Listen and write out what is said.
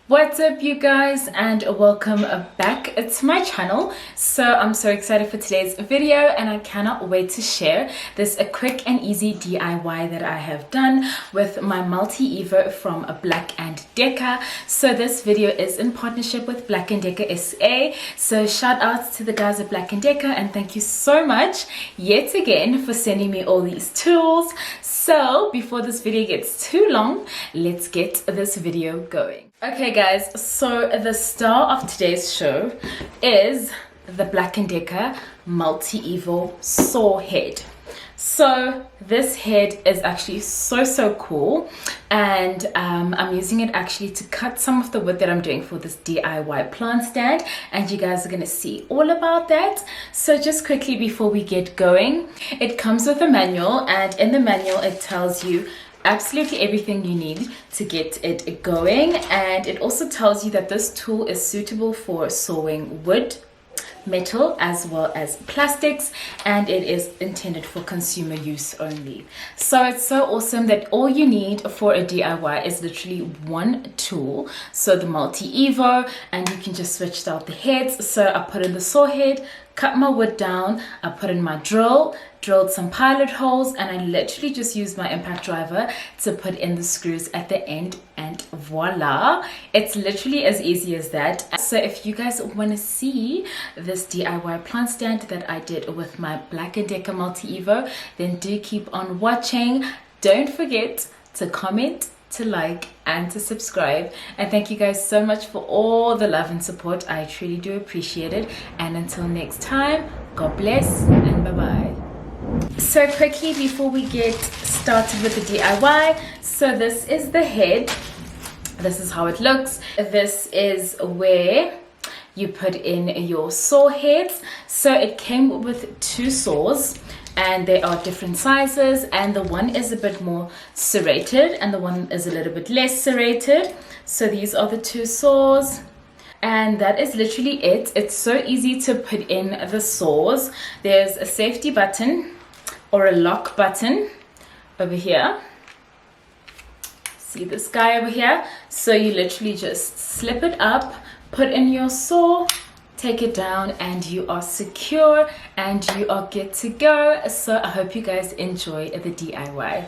What's up you guys, and welcome back to my channel. So I'm so excited for today's video and I cannot wait to share this a quick and easy DIY that I have done with my Multievo from BLACK+DECKER. So this video is in partnership with BLACK+DECKER SA. So shout out to the guys at BLACK+DECKER and thank you so much yet again for sending me all these tools. So before this video gets too long, let's get this video going. Okay guys, so the star of today's show is the BLACK+DECKER Multievo saw head. So this head is actually so cool, and I'm using it actually to cut some of the wood that I'm doing for this DIY plant stand, and you guys are going to see all about that. So just quickly before we get going, it comes with a manual, and in the manual it tells you absolutely everything you need to get it going, and it also tells you that this tool is suitable for sawing wood, metal as well as plastics, and it is intended for consumer use only. So it's so awesome that all you need for a DIY is literally one tool, so the Multievo, and you can just switch out the heads. So I put in the saw head, cut my wood down, I put in my drilled some pilot holes, and I literally just used my impact driver to put in the screws at the end, and voila, it's literally as easy as that. So if you guys want to see this DIY plant stand that I did with my BLACK+DECKER Multievo, then do keep on watching. Don't forget to comment, to like, and to subscribe, and thank you guys so much for all the love and support. I truly do appreciate it, and until next time, God bless and bye bye. So quickly before we get started with the DIY, so this is the head, this is how it looks. This is where you put in your saw heads. So it came with two saws, and they are different sizes, and the one is a bit more serrated and the one is a little bit less serrated. So these are the two saws, and that is literally it. It's so easy to put in the saws. There's a safety button or a lock button over here. See this guy over here? So you literally just slip it up, put in your saw, take it down, and you are secure and you are good to go. So I hope you guys enjoy the DIY.